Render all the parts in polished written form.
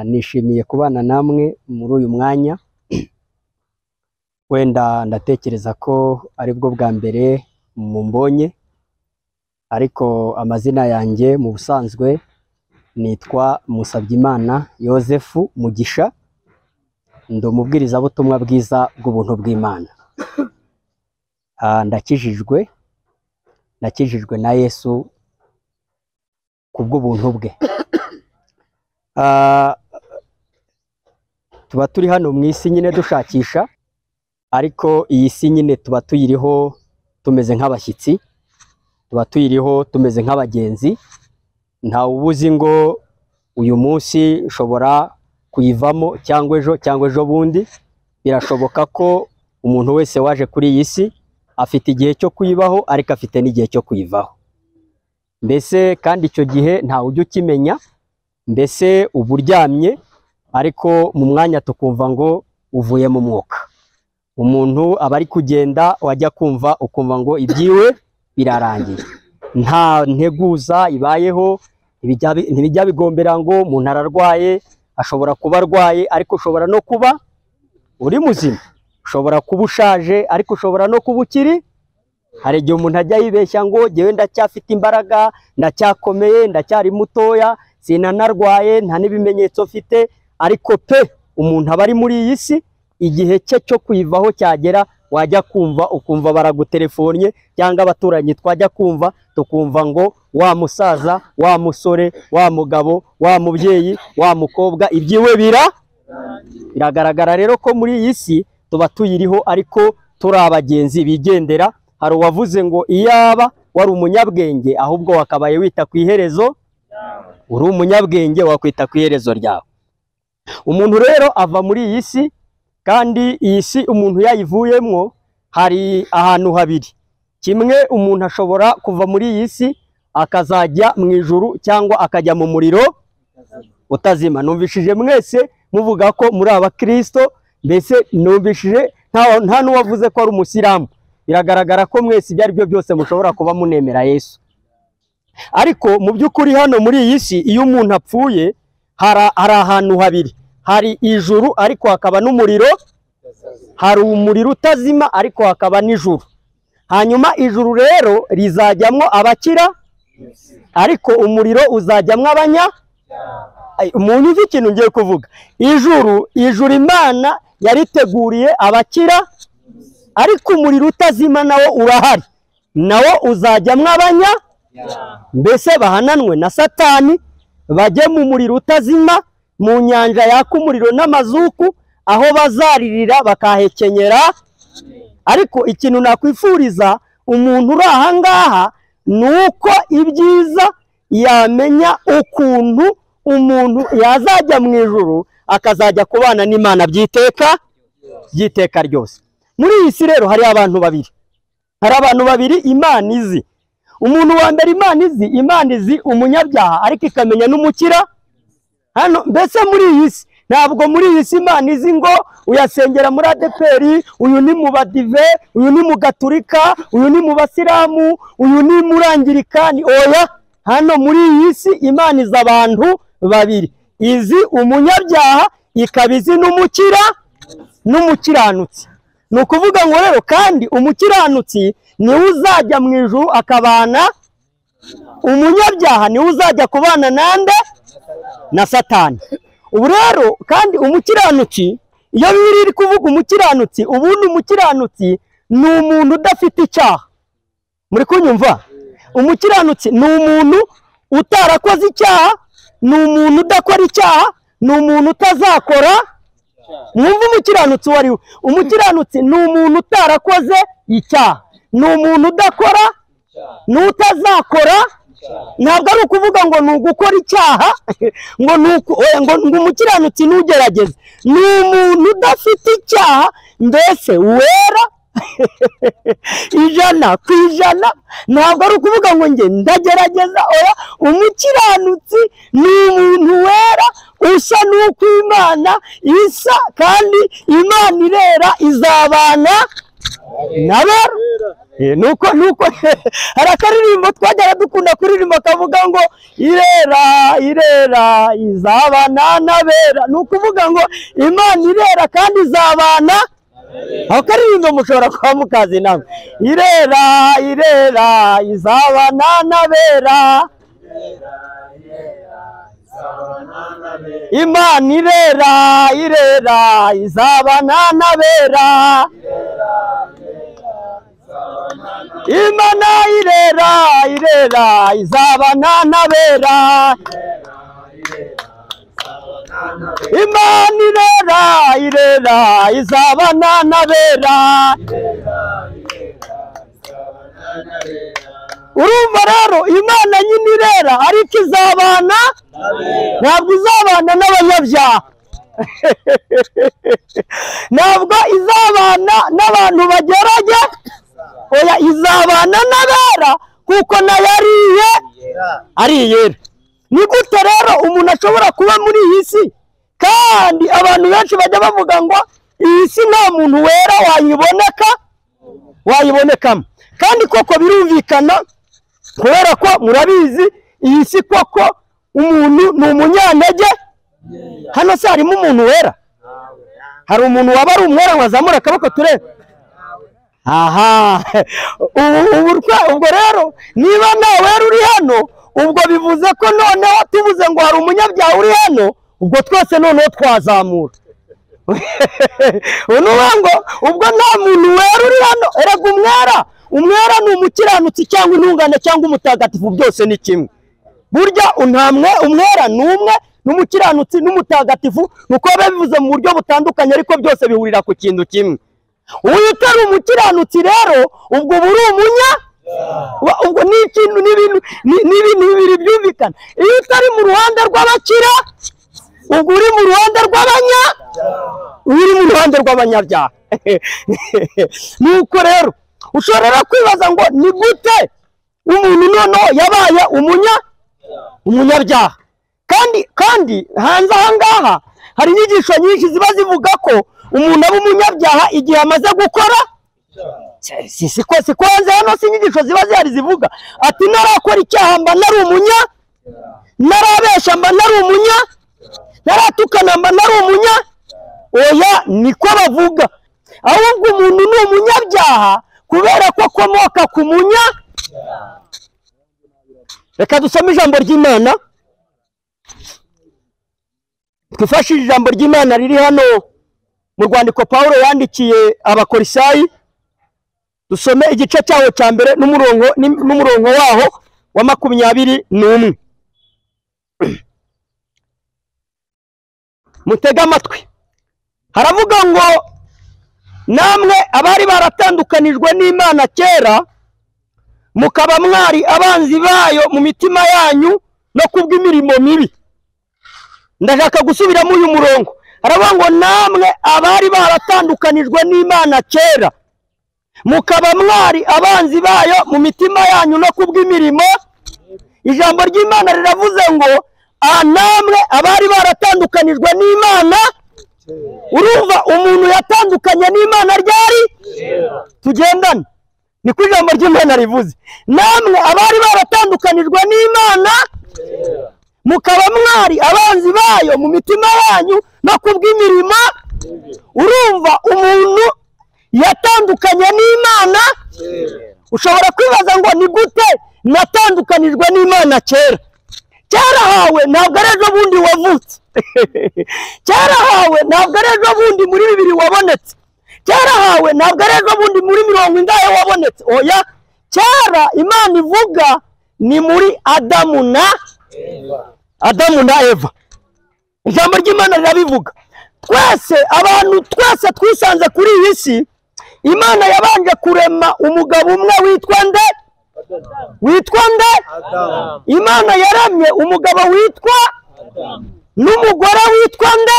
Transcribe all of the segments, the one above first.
Nishimiye kubana namwe muri uyu mwanya. Wenda ndatekereza ko ari bwo bwa mbere mumbonye, ariko amazina yanjye mu busanzwe nitwa Musabyimana Yozefu Mugisha. Ndi umubwirizabutumwa bwiza bw'ubuntu bw'Imana. Ndakijijwe na Yesu kubw'ubuntu bwe. Tuba turi hano mu isi nyine dushakisha, ariko iyi si nyine tuba tuyiriho tumeze nk'abashyitsi, tuba tuyiriho tumeze nk'abagenzi. Ntawe ubuzi ngo uyu munsi ushobora kuyivamo cyangwa ejo bundi. Birashoboka ko umuntu wese waje kuri iyi si afite igihe cyo kuyibaho, ariko afite n'igihe cyo kuyivaho. Mbese kandi icyo gihe ntawe ujya ukimenya. Mbese uba uryamye, ariko mu mwanya tukumva ngo uvuye mu mwuka. Umuntu aba ari kugenda, wajya kumva ukumva ngo ibyiwe birarangiye. Nta nteguza ibayeho, ntibijya bigombera ngo umuntu ararwaye. Ashobora kuba arwaye, ariko ushobora no kuba uri muzima. Ushobora kuba ushaje, ariko ushobora no kuba ukiri. Hari igihe umuntu ajya yibeshya ngo jyewe ndacyafite imbaraga, ndacyakomeye, ndacyari mutoya, sinanarwaye, nta n'ibimenyetso mfite. Ariko pe umuntu aba ari muri iyi si, igihe cye cyo kuyivaho cyagera, wajya kumva ukumva baragutelefonnye, cyangwa abaturanyi twajya kumva tukumva ngo wa musaza, wa musore, wa mugabo, wa mubyeyi, wa mukobwa, ibyiwe biragaragara rero ko muri iyi si tuba tuyiriho, ariko turi abagenzi bigendera. Hari uwavuze ngo iyaba wari umunyabwenge, ahubwo wakabaye wita ku iherezo. Uri umunyabwenge, wakwita ku iherezo ryawe. Umuntu rero ava muri iyi si, kandi iyi si umuntu yayivuyemo hari ahantu habiri. Kimwe, umuntu ashobora kuva muri iyi si akazajya mu ijuru, cyangwa akajya mu muriro utazima. Numvishije mwese muvuga ko muri abakristo, mbese numvishije nta n'uwavuze ko ari umusilamu. Biragaragara ko mwese ibyo ari byo byose mushobora kuba munemera Yesu. Ariko mu by'ukuri hano muri iyi si, iyo umuntu apfuye, hari ahantu habiri. Hari ijuru, ariko hakaba n'umuriro. Hari umuriro utazima, ariko hakaba n'ijuru. Hanyuma ijuru rero rizajyamwo abakira, ariko umuriro uzajyamwo umuntu uzi ikintu ngiye kuvuga. Ijuru Imana yariteguriye abakira, ariko umuriro utazima nawo urahari, nawo uzajyamwo mbese bahananwe na Satani, bajye mu muriro utazima, mu nyanja yaka umuriro n'amazuku, aho bazaririra bakahekenyera. Ariko ikintu nakwifuriza umuntu uri aha ngaha, ni uko ibyiza yamenya ukuntu umuntu yazajya mu ijuru, akazajya kubana n'Imana by'iteka ryose. Muri iyi si rero hari abantu babiri Imana izi. Umuntu wa mbere Imana izi umunyabyaha, ariko ikamenya n'umukira. Hano mbese muri iyi si, ntabwo muri iyi si Imana izi ngo uyasengera muri ADPR, uyu ni mu Badive, uyu ni mu Gaturika, uyu ni mu Basilamu, uyu ni muri Anglikani. Oya, hano muri iyi si Imana izi abantu babiri. Izi umunyabyaha, ikaba izi n'umukiranutsi. Ni ukuvuga ngo rero, kandi umukiranutsi niwe uzajya mu ijuru akabana, umunyabyaha niwe uzajya kubana na Satani. Ubu rero kandi umukiranutsi, iyo biri kuvuga umukiranutsi, ubundi umukiranutsi ni umuntu udafite icyaha. Muri kunyumva? Umukiranutsi ni umuntu utarakoze icyaha, ni umuntu udakora icyaha, ni umuntu utazakora. Mwumva umukiranutsi wari we. Umukiranutsi ni umuntu utarakoze icyaha, ni umuntu udakora, n'utazakora. Ntabwo ari ukuvuga ngo ni ugukora icyaha, ngo umukiranutsi n'ugerageze. Ni umuntu udafite icyaha, mbese wera ijana. Ntabwo ari ukuvuga ngo njye ndagerageza. Oya, umukiranutsi ni umuntu wera, usa n'uko Imana isa, kandi Imana irera, izabana n'abera. Nuko hari akaririmbo twajyaga dukunda kuririmba kavuga ngo irera irera izabana n'abera. Ni ukuvuga ngo Imana irera kandi izabana. Aho karirimbo mushobora kuba mukazi namwe. Irera irera izabana n'abera. Imana irera irera izabana n'abera. Imana irera irera izabana n'abera. Imana irera irera izabana n'abera. Urumva rero Imana nyine irera ariko izabana, ntabwo izabana n'abanyabyaha. Ntabwo izabana n'abantu bagerage, oya izabana n'abera kuko nayo ari iyera. Ni gute rero umuntu ashobora kuba muri iyi si kandi abantu benshi bajya bavuga ngo iyi si nta muntu wera wayibonekamo, kandi koko birumvikana kubera ko murabizi iyi si koko umuntu ni umunyantege. Hano se harimo umuntu wera? Hari umuntu waba ari umwera wazamura akaboko turebe? Aha, ubwo rero niba nta wera uri hano, ubwo bivuze ko noneho tuvuze ngo hari umunyabyaha uri hano, ubwo twese noneho twazamura. Ngo ubwo nta muntu wera uri hano. Erega umwera ni umukiranutsi cyangwa intungane cyangwa umutagatifu, byose ni kimwe. Burya umwera ni umwe, n'umukiranutsi n'umutagatifu nuko babivuze mu buryo butandukanye ariko byose bihurira ku kintu kimwe. Uyu utari umukiranutsi rero ubwo buri ubwo ni ikintu n'ibintu bibiri byumvikana. Iyo utari mu ruhande rw'abakira, ubwo uri mu ruhande rw'abanyabyaha. Nuko rero ushobora kwibaza ngo ni gute umuntu noneho yabaye umunyabyaha. Kandi hanze aha ngaha hari inyigisho nyinshi ziba zivuga ko umuntu aba umunyabyaha igihe amaze gukora. Siko hanze hano si inyigisho ziba zihari zivuga ati narakora icyaha mba nari narabesha mba nari naratukana mba nari oya, niko bavuga. Ahubwo umuntu ni umunyabyaha kubera ko akomoka ku Reka dusome ijambo ry'Imana. Twifashishije ijambo ry'Imana riri hano mu rwandiko Pawulo yandikiye Abakorisayi. Dusome igice cyaho cya mbere n'umurongo waho wa 21. Mutega amatwi. Haravuga ngo namwe abari baratandukanijwe n'Imana kera, mukaba mwari abanzi bayo mu mitima yanyu no kubw'imirimo mibi. Ndashaka gusubiramo uyu murongo. Haravuga ngo namwe abari baratandukanijwe n'Imana kera, mukaba mwari abanzi bayo mu mitima yanyu no kubw'imirimo. Ijambo ry'Imana riravuze ngo namwe abari baratandukanijwe n'Imana. Urumva umuntu yatandukanye n'Imana ryari? Tugendane. Niko ijambo ry'Imana rivuze. Namwe abari baratandukanijwe n'Imana, mukaba mwari abanzi bayo mu mitima yanyu no kubw'imirimo. Urumva umuntu yatandukanye n'Imana. Ushobora kwibaza ngo ni gute natandukanijwe n'Imana kera? Kera hawe ntabwo ari ejo bundi wavutse. Kera hawe ntabwo ari ejo bundi muri 2 wabonetse. Kera hawe ntabwo ari ejo bundi muri 70 wabonetse. Oya, kera Imana ivuga ni muri Adamu na Eva. Ijambo ry'Imana rirabivuga. Abantu twese twisanze kuri iyi si, Imana yabanje kurema umugabo umwe witwa nde? Imana yaramye umugabo witwa n'umugore witwa nde?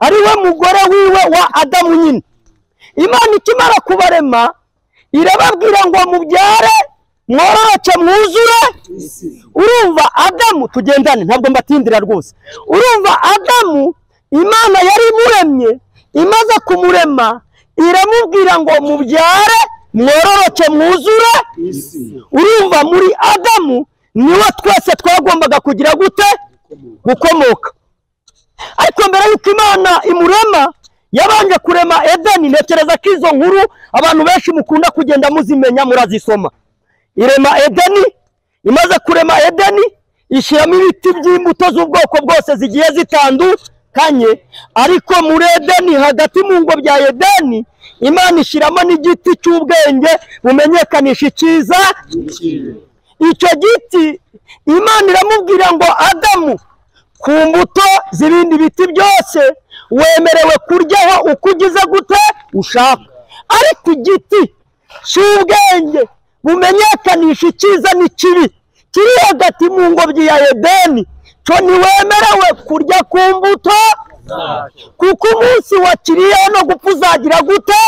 Ari we mugore wiwe wa Adamu nyine. Imana ikimara kubarema irababwira ngo mubyare mwororoke mwuzure. Urumva Adamu, tugendane ntabwo mbatindira rwose. Urumva Adamu Imana yari muremye, imaze kumurema iramubwira ngo mubyare mwororoke mwuzure isi. Urumva muri Adamu niwe twese twagombaga kugira gute? Gukomoka. Ariko mbere y'uko Imana imurema yabanje kurema Edeni. Ntekereza ko izo nkuru abantu benshi mukunda kugenda muzimenya murazisoma. Irema Edeni, imaze kurema Edeni ishyiramo ibiti by'imbuto z'ubwoko bwose zigiye zitandukanye. Ariko muri Edeni, hagati mu ngobyi ya Edeni, Imana ishyiramo n'igiti cy'ubwenge bumenyekanisha icyiza. Icyo giti Imana iramubwira ngo Adamu, ku mbuto z'ibindi biti byose wemerewe kuryaho uko ugize gute ushaka, ariko igiti cy'ubwenge bumenyekanisha icyiza n'ikibi kiri hagati mu ngobyi ya Edeni cyo ntiwemerewe kurya ku mbuto, kuko umunsi wakiriyeho no gupfa uzagira gute.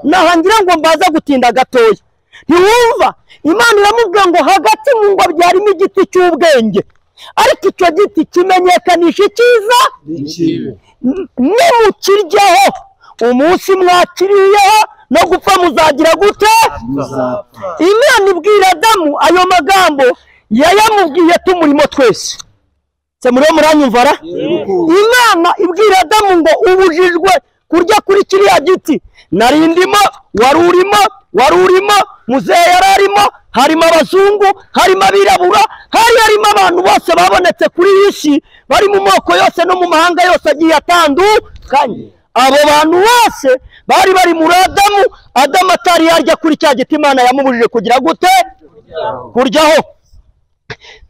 Nahangira ngo mbaza gutinda gatoya. Ntiwumva Imana iramubwira ngo hagati mu ngobyi harimo igiti cy'ubwenge, ariko icyo giti kimenyekanisha icyiza nimukiryaho umunsi mwakiriyeho no gupfa muzagira gute. Imana ibwira Adamu ayo magambo yayamubwiye tumurimo twese. Se muri muranyumvara? Imana ibwira Adamu ngo ubujijwe kurya kuri kiriya giti. Narindimo, warurimo, muzehe yararimo, harimo abazungu, harimo abirabura, harimo abantu bose babonetse kuri iyi si, bari mu moko yose no mu mahanga yose agiye atandukanye. Abo bantu bose bari muri Adamu. Adamu atari yarya kuri cya giti Imana yamubujije kugira gute? Kuryaho.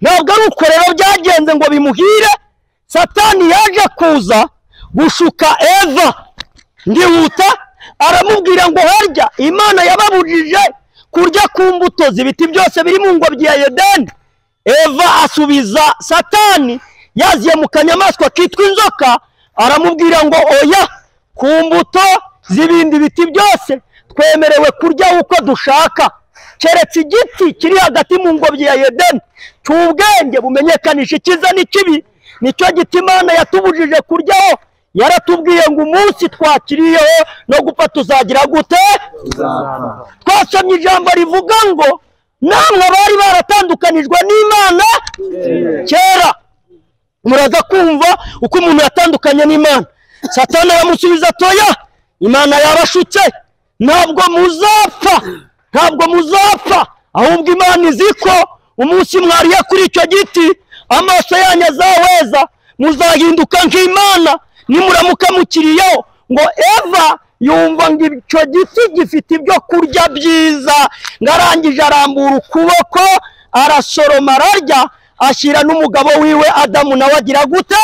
Ntabwo ari uko rero byagenze ngo bimuhire. Satani yaje kuza gushuka Eva. Ndihuta aramubwira ngo harya Imana yababujije kurya ku mbuto z'ibiti byose biri mu ngobyi ya Edeni. Eva asubiza Satani yaziye mu kanyamaswa kitwa inzoka, aramubwira ngo oya, ku mbuto z'ibindi biti byose twemerewe kurya uko dushaka, keretse igiti kiri hagati mu ngobyi ya Edeni cy'ubwenge bumenyekanisha icyiza n'ikibi, nicyo giti Imana yatubujije kuryaho. Yaratubwiye ngo umunsi twakiriyeho no gupfa tuzagira gute. Twasomye ijambo rivuga ngo namwe bari baratandukanijwe n'Imana kera. Muraza kumva uko umuntu yatandukanye n'Imana. Satani aramusubiza atoya, Imana yarashutse, ntabwo muzapfa, ahubwo Imana izi ko umunsi mwariye kuri icyo giti amaso yanyu azaweza, muzahinduka nk'Imana nimuramuka mukiriyeho. Ngo Eva yumva ngo icyo giti gifite ibyo kurya byiza, ngarangije arambura ukuboko arasoroma ararya, ashyira n'umugabo wiwe Adamu nawe agira gute.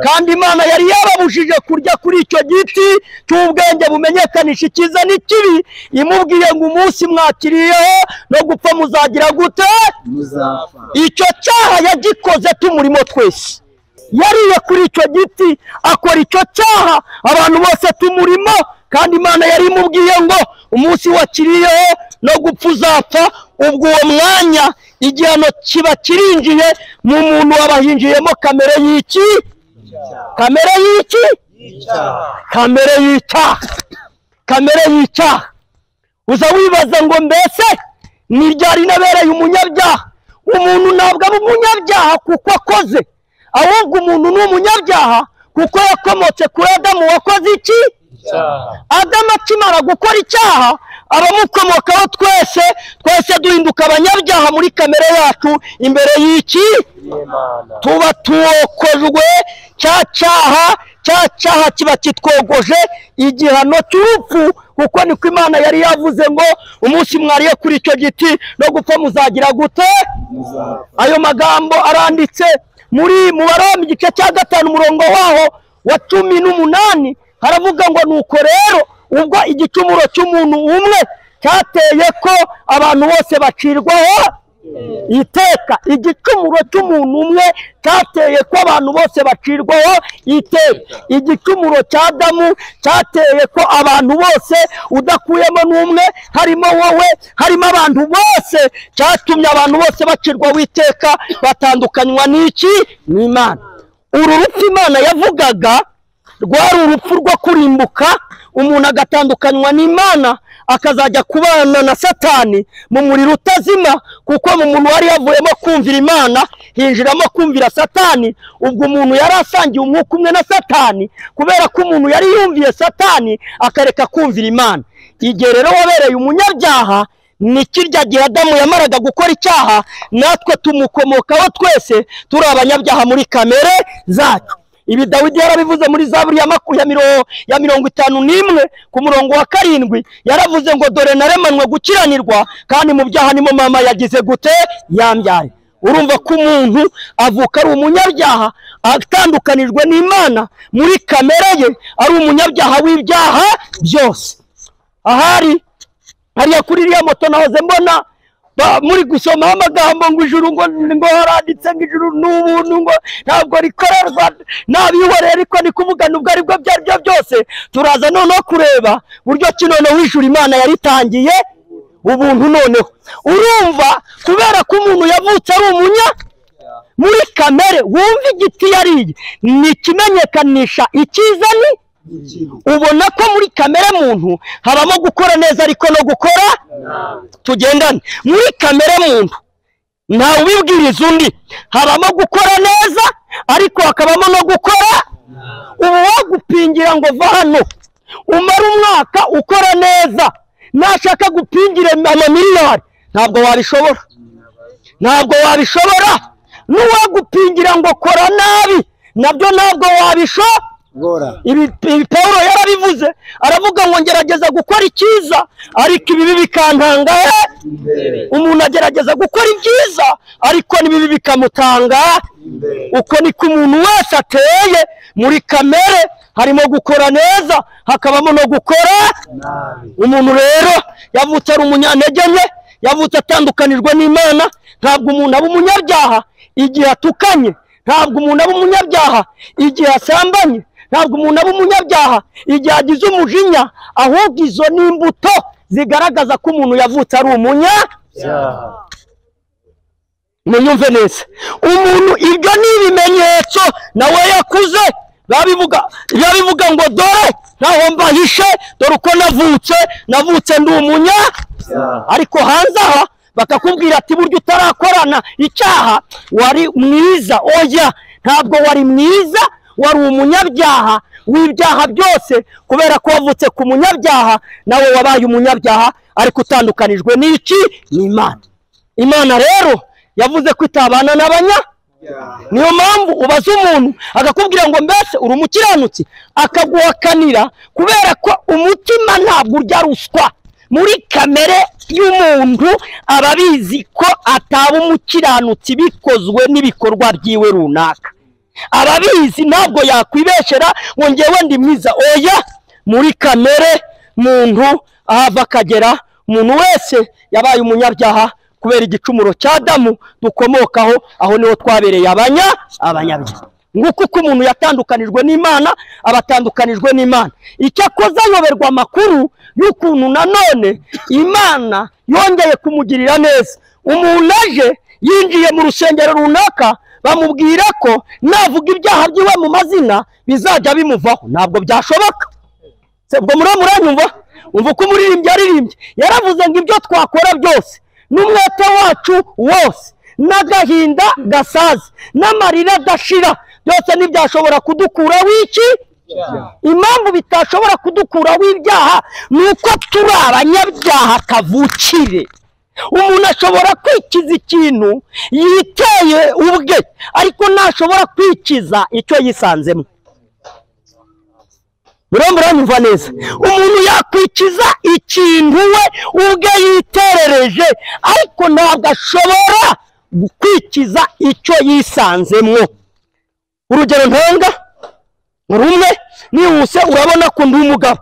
Kandi Imana yari yababujije kurya kuri icyo giti cy'ubwenge bumenyekanisha icyiza n'ikibi, imubwiye ngo umunsi mwakiriyeho no gupfa muzagira gute. Icyo cyaha yagikoze tumurimo twese. Yariye kuri icyo giti akora icyo cyaha, abantu bose tumurimo. Kandi Imana yari imubwiye ngo umunsi wakiriyeho no gupfa uzapfa. Ubwo uwo mwanya igihano kiba kirinjiye mu muntu wabahinjiyemo kamere y'iki? Kamere y'iki? Kamere y'icyaha. Uza wibaza ngo mbese ni ryari nabereye umunyabyaha? Umuntu ntabwo aba umunyabyaha kuko akoze, ahubwo umuntu ni umunyabyaha kuko yakomotse kuri Adamu wakoze iki? Adamu akimara gukora icyaha abamukomokaho twese duhinduka abanyabyaha muri kamere yacu imbere y'iki? Tuba tuwokojwe cya cyaha kiba kitwogoje igihano cy'urupfu, kuko niko Imana yari yavuze ngo umunsi mwariye kuri icyo giti no gupfa muzagira gute. Ayo magambo aranditse mu Baroma igice cya 5 umurongo waho wa 18. Haravuga ngo nuko rero ubwo igicumuro cy'umuntu umwe cyateye ko abantu bose bacirwaho iteka. Igicumuro cy'umuntu umwe cyateye ko abantu bose bacirwaho iteka. Igicumuro cya Adamu cyateye ko abantu bose udakuyemo n'umwe, harimo wowe, harimo abantu bose, cyatumye abantu bose bacirwaho iteka, batandukanywa n'iki? N'Imana. Uru rupfu Imana yavugaga rwari urupfu rwo kurimbuka, umuntu agatandukanywa n'Imana akazajya kubana na Satani mu muriro utazima, kuko mu muntu wari yavuyemo kumvira Imana hinjiramo kumvira Satani. Ubwo umuntu yari asangiye umwuka umwe na Satani, kubera ko umuntu yari yumviye Satani akareka kumvira Imana. Igihe rero wabereye umunyabyaha, ni kirya gihe Adamu yamaraga gukora icyaha, natwe tumukomokaho twese turi abanyabyaha muri kamere zacu. Ibi Dawidi yarabivuze muri Zaburi ya 51 ku murongo wa 7, yaravuze ngo dore naremanwe gukiranirwa, kandi mu byaha nimo mama yagize gute yambyare. Urumva ko umuntu avuka ari umunyabyaha atandukanijwe n'Imana muri kamere ye, ari umunyabyaha w'ibyaha byose. Ahari hariya kuri iriya moto nahoze mbona muri gusoma amagambo ngo ijuru ngo haranditse ngo ijuru n'ubuntu ngo ntabwo rikorerwa n'abihorera, ariko ni kuvuga nubwo aribwo byaribyo byose. Turaza noneho kureba buryo ki noneho ijuru Imana yaritangiye ubuntu. Noneho urumva, kubera ko umuntu yavutse ari umunya muri kamere, wumva igiti yariye ni kimenyekanisha icyiza ni ubona ko muri kamere muntu habamo gukora neza ariko no gukora tugendane. Muri kamere muntu ntawe ubibwiriza undi, habamo gukora neza ariko hakabamo no gukora. Ubu wagupingira ngo va hano umara umwaka ukora neza, nashaka gupingira amamiliyari ntabwo wabishobora, ntabwo wabishobora. N'uwagupingira ngo kora nabi nabyo ntabwo wabishobora. Ibi Pawulo yarabivuze, aravuga ngo ngerageza gukora icyiza ariko ibibi bikantanga. Umuntu agerageza gukora ibyiza ariko n'ibibi bikamutanga. Uko niko umuntu wese ateye muri kamere, harimo gukora neza hakabamo no gukora. Umuntu rero yavutse ari umunyantege nke, yavutse atandukanijwe n'Imana. Ntabwo umuntu aba umunyabyaha igihe atukanye, ntabwo umuntu aba umunyabyaha igihe asambanye, ntabwo umuntu aba umunyabyaha igihe agize umujinya, ahubwo izo ni imbuto zigaragaza ko umuntu yavutse ari umunyabyaha. Munyumve neza, umuntu ibyo ni ibimenyetso nawe yakuze babivuga ngo dore ntaho mbahishe, dore uko navutse ndi umunyabyaha. Ariko hanze aha bakakubwira ati buryo utarakorana icyaha wari mwiza. Oya, ntabwo wari mwiza, wari umunyabyaha w'ibyaha byose, kubera ko wavutse ku munyabyaha nawe wabaye umunyabyaha, ariko utandukanijwe n'iki n'Imana. Imana rero yavuze ko itabana n'abanya. Niyo mpamvu ubaza umuntu akakubwira ngo mbese uri umukiranutsi, akaguhakanira, kubera ko umutima ntabwo urya ruswa. Muri kamere y'umuntu aba abizi ko ataba umukiranutsi bikozwe n'ibikorwa byiwe runaka. Ababizi ntabwo yakwibeshera ngo ngewe ndi mwiza. Oya, muri kamere muntu ahava akagera, umuntu wese yabaye umunyabyaha kubera igicumuro cya Adamu dukomokaho. Aho niho twabereye abanyabyaha. Nguko uko umuntu yatandukanijwe n'Imana, abatandukanijwe n'Imana. Icyo akoze ayoberwa amakuru y'ukuntu nanone Imana yongeye kumugirira neza. Umuntu aje yinjiye mu rusengero runaka, bamubwira ko navuga ibyaha byiwe mu mazina bizajya bimuvaho. Ntabwo byashoboka. Sebwo muranyumva? Umva ko umuririmbyi yaririmbye, yaravuze ngo ibyo twakora byose n'umwete wacu wose n'agahinda gasaze n'amarira adashira byose ntibyashobora kudukura w'iki. Impamvu bitashobora kudukura w'ibyaha nuko turi abanyabyaha kavukire. Umuntu ashobora kwikiza ikintu yiteye ubwe, ariko ntashobora kwikiza icyo yisanzemo. Muranyumva neza? Umuntu yakwikiza ikintu we ubwe yiterereje, ariko ntabwo ashobora kwikiza icyo yisanzemo. Urugero ntanga rumwe, nihuse urabona ko ndi umugabo.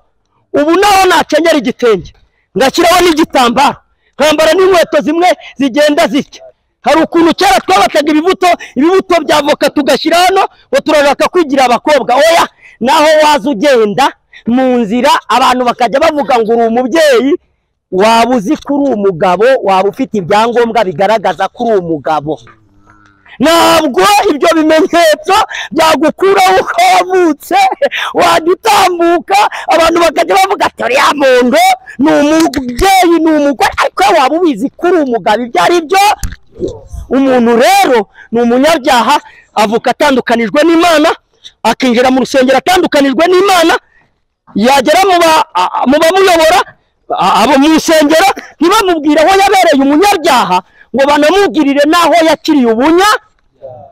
Ubu naho nakenyera igitenge ngashyiraho n'igitambaro, nkambara n'inkweto zimwe zigenda zitya. Hari ukuntu kera twabataga ibibuto bya avoka tugashyira hano ngo turashaka kwigira abakobwa. Oya, naho waza ugenda mu nzira abantu bakajya bavuga ngo uri umubyeyi, waba uzi ko uri umugabo, waba ufite ibyangombwa bigaragaza ko uri umugabo. ntabwo ibyo bimenyetso byagukuraho uko wavutse. Wajya utambuka abantu bakajya bavuga ati uriya muntu ni umubyeyi, ni umugore, ariko waba ubizi ko uri umugabo ibyo ari byo. Umuntu rero ni umunyabyaha, avuka atandukanijwe n'Imana, akinjira mu rusengero atandukanijwe n'Imana, yagera mu bamuyobora abo mu rusengero ntibamubwire aho yabereye umunyabyaha, ngo banamubwirire n'aho yakiriye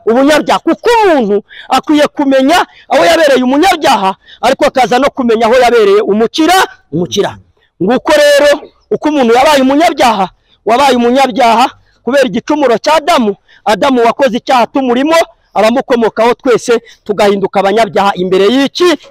ubunyabyaha. Kuko umuntu akwiye kumenya aho yabereye umunyabyaha, ariko akaza no kumenya aho yabereye umukira. Nguko rero uko umuntu yabaye umunyabyaha, wabaye umunyabyaha kubera igicumuro cya Adamu wakoze icyaha tumurimo, abamukomokaho twese tugahinduka abanyabyaha imbere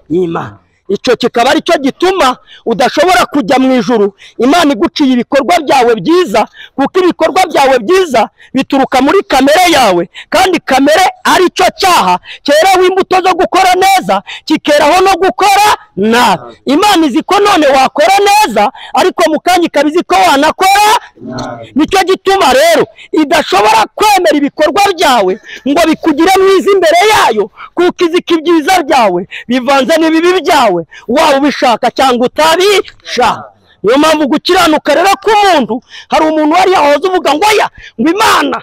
y'Imana. Icyo kikaba ari cyo gituma udashobora kujya mu ijuru Imana iguciye ibikorwa byawe byiza, kuko ibikorwa byawe byiza bituruka muri kamere yawe, kandi kamere ari cyo cyaha cyeraho imbuto zo gukora neza, kikeraho no gukora nabi. Imana izi ko none wakora neza, ariko mu kanya ikaba izi ko wanakora nabi. Nicyo gituma rero idashobora kwemera ibikorwa byawe ngo bikugire mwiza imbere yayo, kuko izi ko ibyiza byawe bivanze n'ibibi byawe, waba ubishaka cyangwa utabishaka. Niyo mpamvu gukiranuka rero k'umuntu, hari umuntu wari yahoze uvuga ngo oya, ngo Imana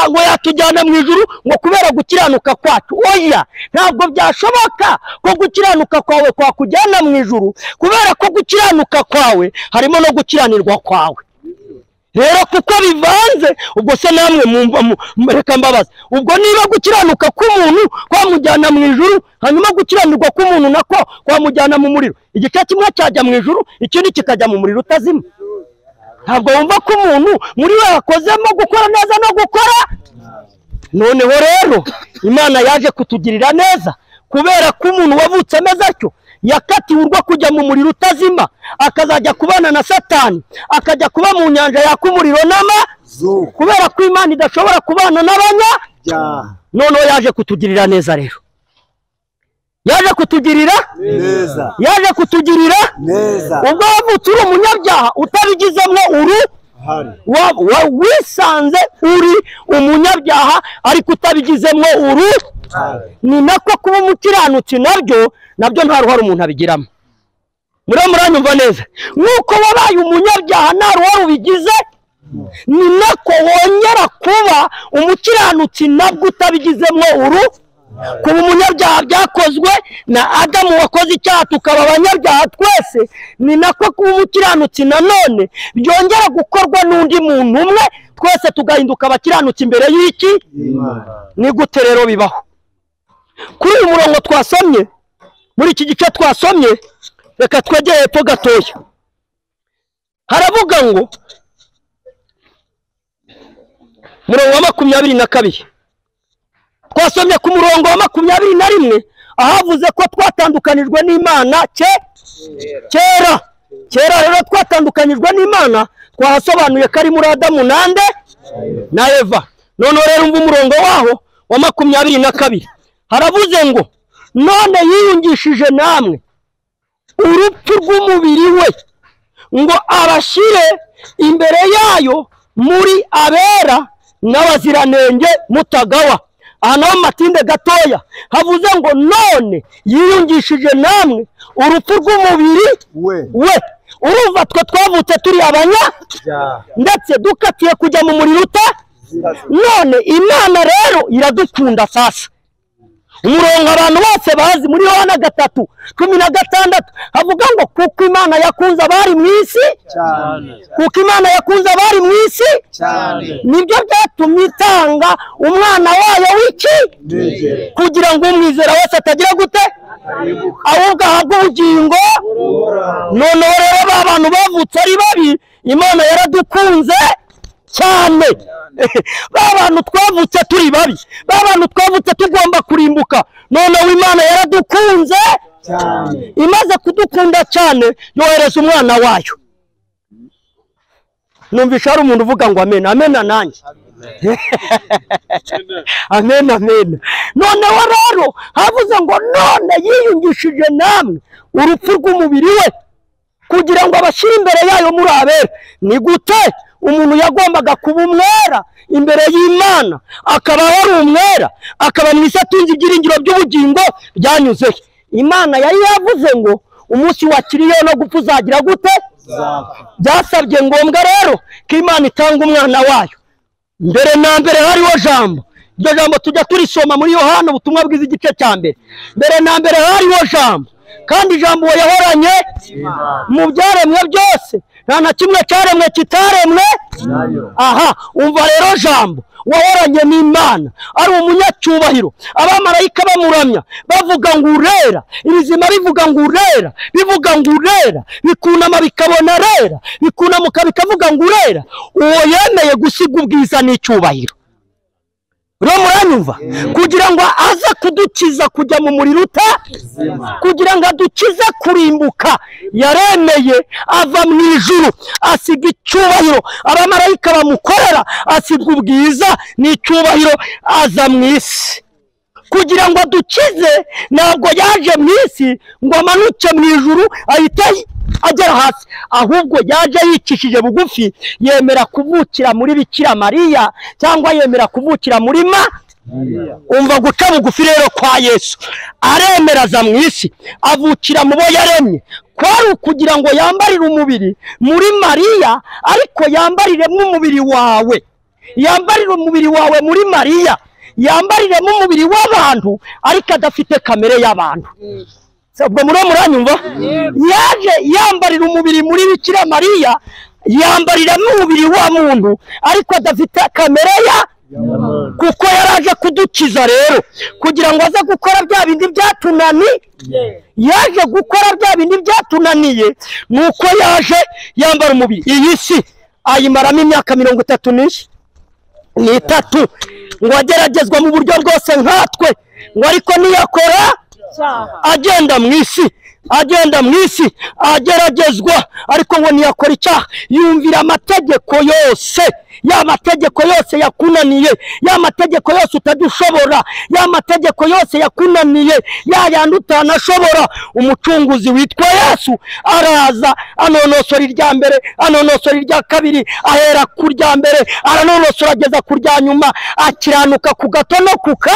ngo yatujyana mu ijuru ngo kubera gukiranuka kwacu. Oya, ntabwo byashoboka ko gukiranuka kwawe kwakujyana mu ijuru, kubera ko gukiranuka kwawe harimo no gukiranirwa kwawe. Rero kuko bivanze, ubwo se namwe reka mbabaza, ubwo niba gukiranuka k'umuntu kwamujyana mu ijuru, hanyuma gukiranirwa k'umuntu nako kwamujyana mu muriro, igice kimwe cyajya mu ijuru, ikindi kikajya mu muriro utazima. Ntabwo wumva ko umuntu muri we yakozemo gukora neza no gukora. Noneho rero Imana yaje kutugirira neza, kubera ko umuntu wavutse ameze atyo yakatiwe urwo kujya mu muriro utazima, akazajya kubana na Satani, akajya kuba mu nyanja yaka umuriro n'amazuba, kubera ko Imana idashobora kubana n'abanyabyaha. Noneho yaje kutugirira neza rero, yaje kutugirira neza. Ubwo wavutse uri umunyabyaha utabigizemo wisanze uri umunyabyaha ariko utabigizemo ni nako kuba umukiranutsi nabyo nta ruhare umuntu abigiramo. Muranyumva neza? Nk'uko wabaye umunyabyaha nta ruhare ubigize, ni nako wongera kuba umukiranutsi nabwo utabigizemo kuba umunyabyaha byakozwe na Adamu wakoze icyaha tukaba abanyabyaha twese, ni nako kuba umukiranutsi nanone byongera gukorwa n'undi muntu umwe, twese tugahinduka abakiranutsi imbere y'Imana. Ni gute rero bibaho? Kuri uyu murongo twasomye, muri iki gice twasomye, reka twegere hepfo gatoya, haravuga ngo murongo wa 22, twasomye ku murongo wa 21 ahavuze ko twatandukanijwe n'Imana kera. Rero twatandukanijwe n'Imana, twahasobanuye ko ari muri Adamu na Eva. None rero umva umurongo waho wa 22, haravuze ngo none yiyungishije namwe urupfu rw'umubiri we, ngo abashyire imbere yayo muri abera n'abaziranenge mutagawa. Aha naho matinde gatoya havuze ngo none yiyungishije namwe urupfu rw'umubiri we. Urumva twe twavutse turi abanyabyaha ndetse dukatiye kujya mu muriro none Imana rero iradukunda. Sasa umurongo abantu bose bazi muri Yohana 3:16 havuga ngo kuko Imana yakunze abari mu isi cyane, kuko Imana yakunze abari mu isi cyane, nibyo byatumye itanga umwana wayo w'iki kugira ngo umwizera wese atagira gute, ahubwo ahabwe ubugingo. None rero abantu bavutse ari babi, Imana yaradukunze cyane. Abantu twavutse turi babi, abantu twavutse tugomba kurimbuka, none Imana yaradukunze cyane. Imaze kudukunda cyane yohereza umwana wayo. Numvisha hari umuntu uvuga ngo amen, amen nanjye. Amen, amen. None rero havuze ngo none yiyungishije namwe urupfu rw'umubiri we kugira ngo abashyire imbere yayo muri abera. Ni gute? umuntu yagombaga kuba umwera imbere y'Imana, akaba wari umwera, akaba mu isi atunze ibyiringiro by'ubugingo byanyuze. Imana yari yavuze ngo umunsi wakiriyeho no gupfa uzagira gute? Byasabye ngombwa rero ko Imana itanga umwana wayo. Mbere na mbere hariho jambo. Iryo jambo tujya turisoma muri Yohana ubutumwa bwiza igice cya mbere. Mbere na mbere hariho jambo, kandi jambo yahoranye mu byaremwe byose, nta na kimwe cyaremwe kitaremwe. Aha, umva rero jambo wahoranye n'Imana, ari umunyacyubahiro, abamarayika bamuramya bavuga ngo urera, ibizima bivuga ngo urera, bivuga ngo urera, bikunama bikabona rera, bikunamuka bikavuga ngo urera. Uwo yemeye gusiga ubwiza n'icyubahiro, rero muranyumva, kugira ngo aze kudukiza kujya mu muriro kugira ngo adukize kurimbuka, yaremeye ava mu ijuru asiga icyubahiro, abamarayika bamukorera, asiga ubwiza n'icyubahiro, aza mu isi kugira ngo adukize. Ntabwo yaje mu isi ngo amanuke mu ijuru ahita agera hasi, ahubwo yaje yicishije bugufi, yemera kuvukira muri Bikira Mariya, cyangwa yemera kuvukira muri umva guca bugufi rero kwa Yesu, aremera aza mu isi, avukira mu bo yaremye, kwari ukugira ngo yambarire umubiri muri Mariya, ariko yambariremo umubiri wawe, yambarire umubiri wawe muri Mariya, yambariremo umubiri w'abantu ariko adafite kamere y'abantu. Ubwo muranyumva, yaje yambarira umubiri muri Bikira Mariya, yambariramo umubiri wa muntu ariko adafite kamere kuko yaraje kudukiza rero, kugira ngo aze gukora bya bindi byatunaniye. Yaje gukora bya bindi byatunaniye, nuko yaje yambara umubiri. Iyi si ayimaramo imyaka 33 ngo ageragezwa mu buryo bwose nkatwe, ngo ariko niyakora agenda mu isi, ageragezwa, ariko ngo ntiyakora icyaha. Yumvira amategeko yose, ya mategeko yose yakunaniye, ya mategeko yose utadushobora, ya mategeko yose yakunaniye, ya yandi utanashobora. Umucunguzi witwa Yesu araza, anonosora irya mbere, anonosora irya kabiri, ahera ku rya mbere, aranonosora ageza ku rya nyuma, akiranuka ku gato no kuka.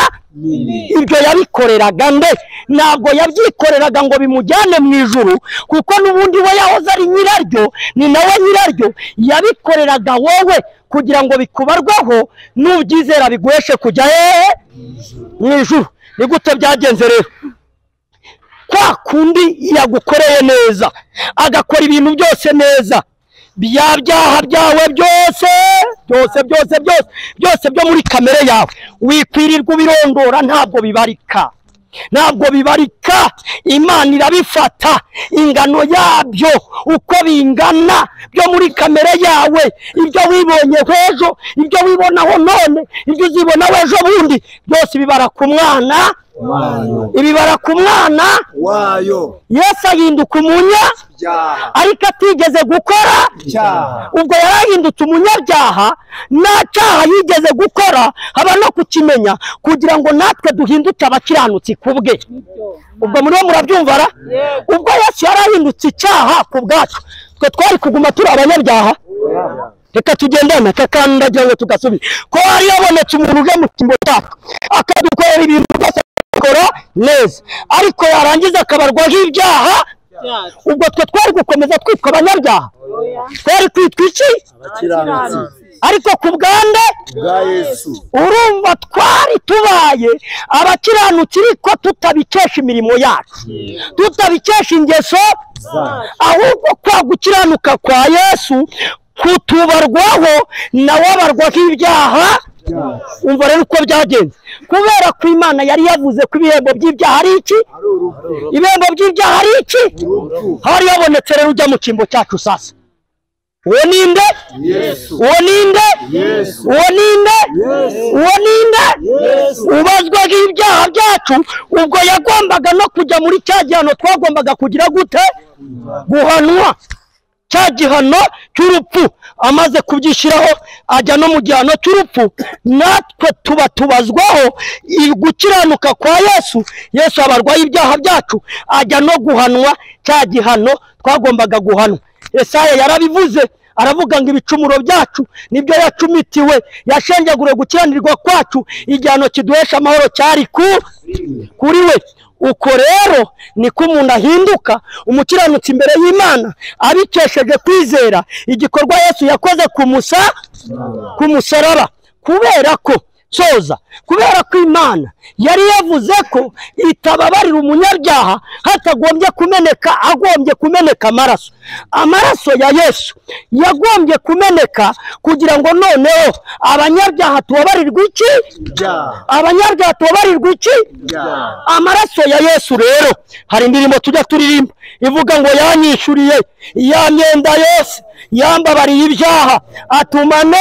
Ibyo yabikoreraga nde? Ntabwo yabyikoreraga ngo bimujyane mu ijuru, kuko n'ubundi we yahoze ari nyiraryo, ni nawe nyiraryo. Yabikoreraga wowe kugira ngo bikubarwaho, nubyizera biguheshe kujya mu ijuru. Ni gute byagenze rero? Kwa kundi yagukoreye neza, agakora ibintu byose neza, bya byaha byawe byose byo muri kamere yawe wikwirirwa ubirondora, ntabwo bibarika. Imana irabifata, ingano yabyo uko bingana, byo muri kamere yawe, ibyo wibonyeho ejo, ibyo wibonaho none, ibyo uzibonaho ejo bundi, byose bibara ku mwana, ibibara ku mwana wayo. Yesu ahinduka umunyabyaha ariko atigeze gukora icyaha. Ubwo yarahindutse umunyabyaha, nta cyaha yigeze gukora, haba no kukimenya, kugira ngo natwe duhinduke abakiranutsi kubwe. Ubwo muri murabyumvara, ubwo Yesu yarahindutse icyaha ku bwacu, twe twari kuguma turi abanyabyaha. Reka tugendane akakandagira ngo tugasubire ko hari yabonetse umuntu uje mu kimbo cyacu akadukorera ibintu byose neza, ariko yarangiza akabarwaho ibyaha. Ubwo twe twari gukomeza twitwa abanyabyaha, twari kwitwa iki? Ariko ku bwande bwa Yesu, urumva twari tubaye abakiranutsi, ariko tutabikesha imirimo yacu, tutabikesha ingeso, ahubwo kwa gukiranuka kwa Yesu kutubarwaho, nawe abarwaho ibyaha. Umva rero uko byagenze, kubera ko Imana yari yavuze ko ibihembo by'ibyaha ari iki? Ibihembo by'ibyaha ari iki? Hari yabonetse rero ujya mu kimbo cyacu sasa. Uwo ninde? Yesu. Uwo ninde? Yesu. Uwo ninde? Yesu. Uwo ninde? Yesu. Ubazwa ibyaha byacu, ubwo yagombaga no kujya muri cya gihano twagombaga kugira gute? Guhanwa. Cya gihano cy'urupfu, amaze kubyishyiraho ajya no mu gihano cy'urupfu, natwe tuba tubazwaho gukiranuka kwa Yesu. Yesu abarwaye ibyaha byacu, ajya no guhanwa cya gihano twagombaga guhanwa. Yesaya yarabivuze, aravuga ngo ibicumuro byacu nibyo yacumitiwe, yashenjaguriwe gukiranirwa kwacu, igihano kiduhesha amahoro cyari kuri we. Uko rero niko umuntu ahinduka umukiranutsi imbere y'Imana abikesheje kwizera igikorwa Yesu yakoze ku musaraba. Kubera ko Imana yari yavuze ko itababarira umunyabyaha hatagombye kumeneka amaraso ya Yesu yagombye kumeneka kugira ngo noneho abanyabyaha tubabarirwe iki? Amaraso ya Yesu rero, hari indirimbo tujya turirimba ivuga ngo yanyishyuriye ya myenda yose, yambabariye ibyaha atumane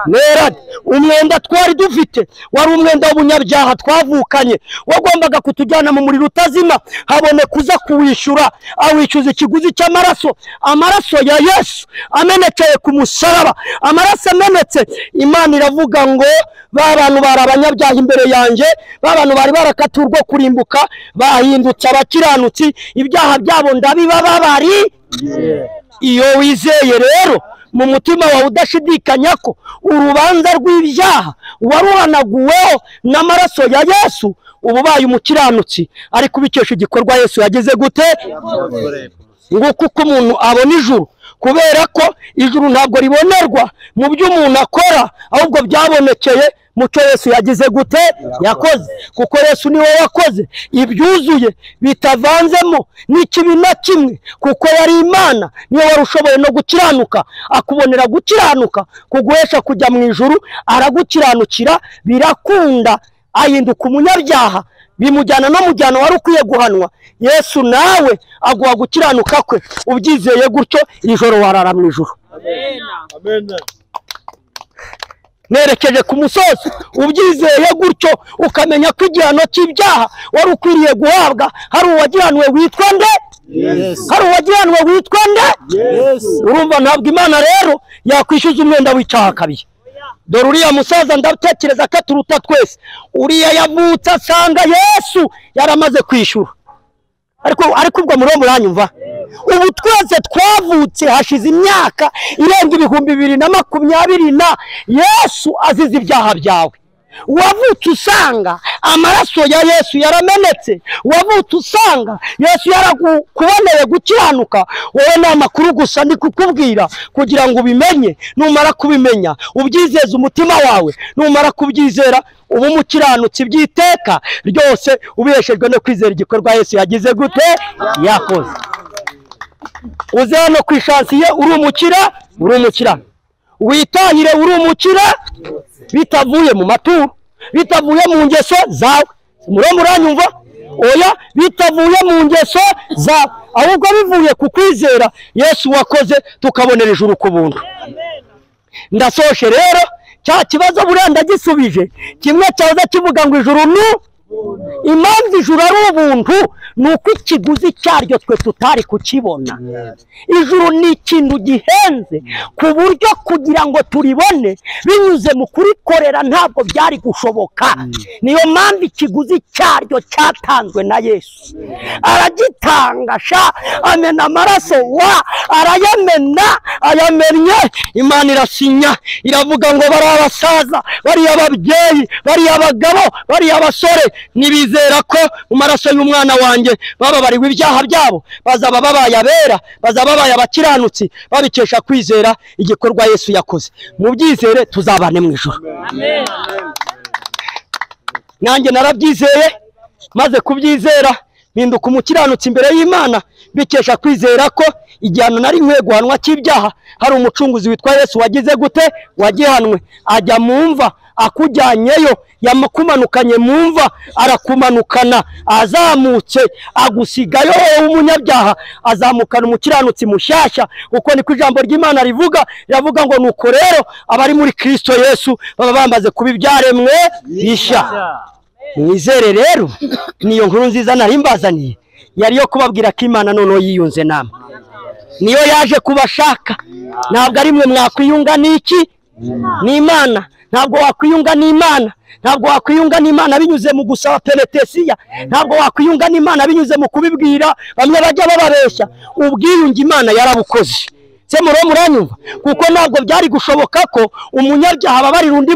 nerade. Umwenda twari dufite wari umwenda w'ubunyabyaha twavukanye, wagombaga kutujyana mu muriro utazima, haboneka uza kuwishyura, awishyuza ikiguzi cy'amaraso. Amaraso ya Yesu amenekeye ku musaraba, amaraso amenetse, Imana iravuga ngo ba bantu bari abanyabyaha imbere yanjye, ba bantu bari barakatiwe urwo kurimbuka, bahindutse abakiranutsi, ibyaha byabo ndabibababari. Iyo wizeye rero mu mutima wawe udashidikanya ko urubanza rw'ibyaha waruhanaguweho n'amaraso ya Yesu, uba ubaye umukiranutsi, ariko ubikesha igikorwa Yesu yagize gute? Ngo kuko umuntu abona ijuru, kubera ko ijuru ntabwo ribonerwa mu byo umuntu akora, ahubwo byabonekeye mucyo Yesu yagize gute? Yakoze. Kuko Yesu niwe wakoze ibyuzuye bitavanzemo n'ikibi na kimwe, kuko yari Imana, niwe wari ushoboye no gukiranuka, akubonera gukiranuka kuguhesha kujya mu ijuru, aragukiranukira birakunda, ahinduka umunyabyaha, bimujyana no mujyana wari ukwiye guhanwa. Yesu nawe aguha gukiranuka kwe, ubyizeye gutyo ijoro warara mu ijuru. Amen. Nerekeje ku musozi, ubyizeye gutyo ukamenya ko igihano cy'ibyaha wari ukwiriye guhabwa hari uwagiranwe witwa nde? Urumva ntabwo Imana rero yakwishyuza umwenda w'icyaha kabiri. Dore uriya musaza ndatekereza ko aturuta twese, uriya yavutse asanga Yesu yaramaze kwishyura, ariko ubwo muri muranyumva, ubu twese twavutse hashize imyaka irenga 2020 Yesu azize ibyaha byawe. Wavutse usanga amaraso ya Yesu yaramenetse, wavutse usanga Yesu yarakuboneye gukiranuka. Wowe ni amakuru gusa ndi kukubwira kugira ngo ubimenye. Numara kubimenya ubyizeze umutima wawe, numara kubyizera ubu umukiranutsi byiteka ryose, ubeshejwe no kwizera igikorwa Yesu yagize gute? Yakoze. Uze hano kwishansiye uri umukira, witahire uri umukira, bitavuye mu maturo, bitavuye mu ngeso zawe. Muranyumva? Oya, bitavuye mu ngeso zawe, ahubwo bivuye ku kwizera Yesu wakoze, tukabonera ijuru ku buntu. Ndasoshe rero cya kibazo burenda gisubije, kimwe cyaza kivuga ngo ijuru impamvu ijuru ari ubuntu ni uko ikiguzi cyaryo twe tutari kukibona. Ijuru ni ikintu gihenze ku buryo kugira ngo turibone binyuze mu kurikorera ntabwo byari gushoboka. Niyo mpamvu ikiguzi cyaryo cyatanzwe na Yesu, aragitanga amena amaraso ayamennye. Imana irasinya iravuga ngo bari abasaza, bari ababyeyi, bari abagabo, bari abasore, nibizera ko mu maraso y'umwana wanjye bababariwe ibyaha byabo, bazaba babaye abera, bazaba babaye abakiranutsi, babikesha kwizera igikorwa Yesu yakoze. Mu byizere tuzabane mu ijuru. Amen. Nanjye narabyizeye, maze kubyizera mpinduka umukiranutsi imbere y'Imana, bikesha kwizera ko igihano nari nkwiye guhanwa cy'ibyaha hari umucunguzi witwa Yesu wagize gute? Wagihanwe, ajya mu mva, akujyanyeyo, yamukumanukanye mu mva, arakumanukana, azamutse agusigayo umunyabyaha, azamukana umukiranutsi mushyashya. Uko niko ijambo ry'Imana rivuga, riravuga ngo nuko rero abari muri Kristo Yesu baba bamaze kuba ibyaremwe bishya. Mwizere rero, niyo nkuru nziza nari mbazaniye, yari yo kubabwira ko Imana noneho yiyunze namwe, niyo yaje kubashaka. Ntabwo ari mwe mwakwiyunga n'iki? N'Imana. Ntabwo wakwiyunga n'Imana, ntabwo wakwiyunga n'Imana binyuze mu gusaba penetesiya, ntabwo wakwiyunga n'Imana binyuze mu kubibwira bamwe bajya bababeshya. Ubwiyunge Imana yarabukoze, se muranyumva? Kuko ntabwo byari gushoboka ko umunyabyaha ababarira undi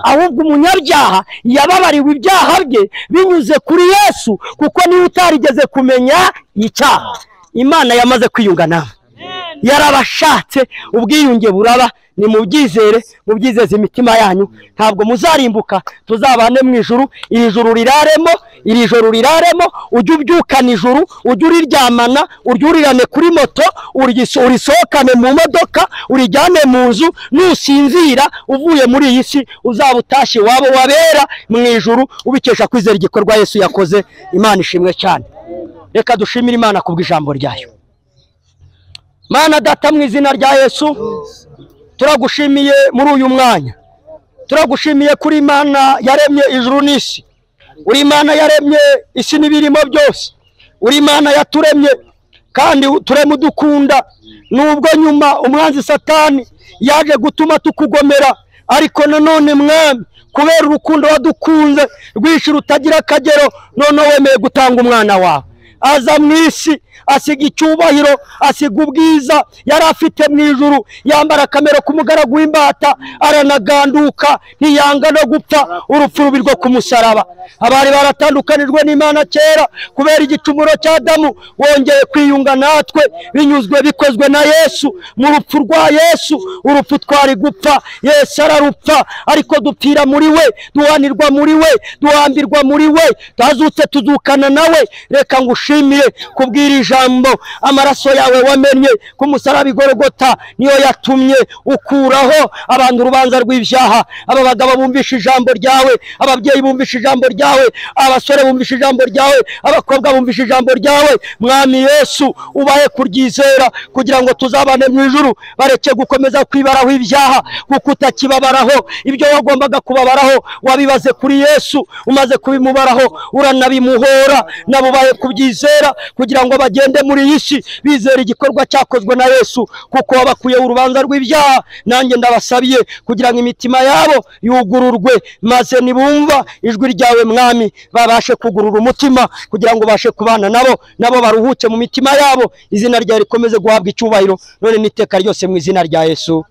ahubwo umunyabyaha yababariwe ibyaha bye binyuze kuri Yesu, kuko niwe utarigeze kumenya icyaha. Imana yamaze kwiyunga nawe, yarabashatse, ubwiyunge buraba. Ni mubyizere, mubyizeze imitima yanyu, ntabwo muzarimbuka, tuzabane mu ijuru. Iri joro riraremo, ujye ubyukana ijuru, ujye uriryamana, uryurirane kuri moto, urisohokane mu modoka, urijyane mu nzu. Nusinzira uvuye muri iyi si, uzaba utashye wabo wabera mu ijuru, ubikesha kwizera igikorwa Yesu yakoze. Imana ishimwe cyane. Reka dushimire Imana kubw'ijambo ryayo. Mana Data, mu izina rya Yesu turagushimiye muri uyu mwanya. Turagushimiye kuri Imana yaremye ijuru n'isi. Uri Imana yaremye isi n'ibirimo byose. Uri Imana yaturemye kandi tureme udukunda, nubwo nyuma umwanzi Satani yaje gutuma tukugomera, ariko nanone Mwami, kubera urukundo wadukunze rwinshi rutagira akagero, none wemeye gutanga umwana wawe aza mu isi, asiga icyubahiro, asiga ubwiza yari afite mu ijuru, yambara akamero k'umugaragu w'imbata, aranaganduka, ntiyanga no gupfa urupfu rubi rwo ku musaraba. Abari baratandukanijwe n'Imana kera kubera igicumuro cya Adamu, wongeye kwiyunga natwe bikozwe na Yesu. Mu rupfu rwa Yesu, urupfu twari gupfa, Yesu ararupfa, ariko dupfira muri we, duhanirwa muri we, duhambirwa muri we, tazutse tuzukana nawe. Reka ngushimire kubwira ijambo, amaraso yawe wamenye ku musaraba i Golgota niyo yatumye ukuraho abantu urubanza rw'ibyaha. Aba bagabo bumvisha ijambo ryawe, ababyeyi bumvisha ijambo ryawe, abasore bumvisha ijambo ryawe, abakobwa bumvisha ijambo ryawe. Mwami Yesu, ubahe kuryizera kugira ngo tuzabane mu ijuru, bareke gukomeza kwibaraho ibyaha, kuko utakibabaraho ibyo wagombaga kubabaraho. Wabibaze kuri Yesu, umaze kubimubaraho uranabimuhora. Nabo bahe kubyizera kugira ngo bagende muri iyi si bizera igikorwa cyakozwe na Yesu, kuko wabakuye urubanza rw'ibyaha. Nanjye ndabasabiye kugira ngo imitima yabo yugururwe, maze nibumva ijwi ryawe Mwami, babashe kugurura umutima kugira ngo bashe kubana nabo baruhuke mu mitima yabo. Izina ryawe rikomeze guhabwa icyubahiro none n'iteka ryose, mu izina rya Yesu.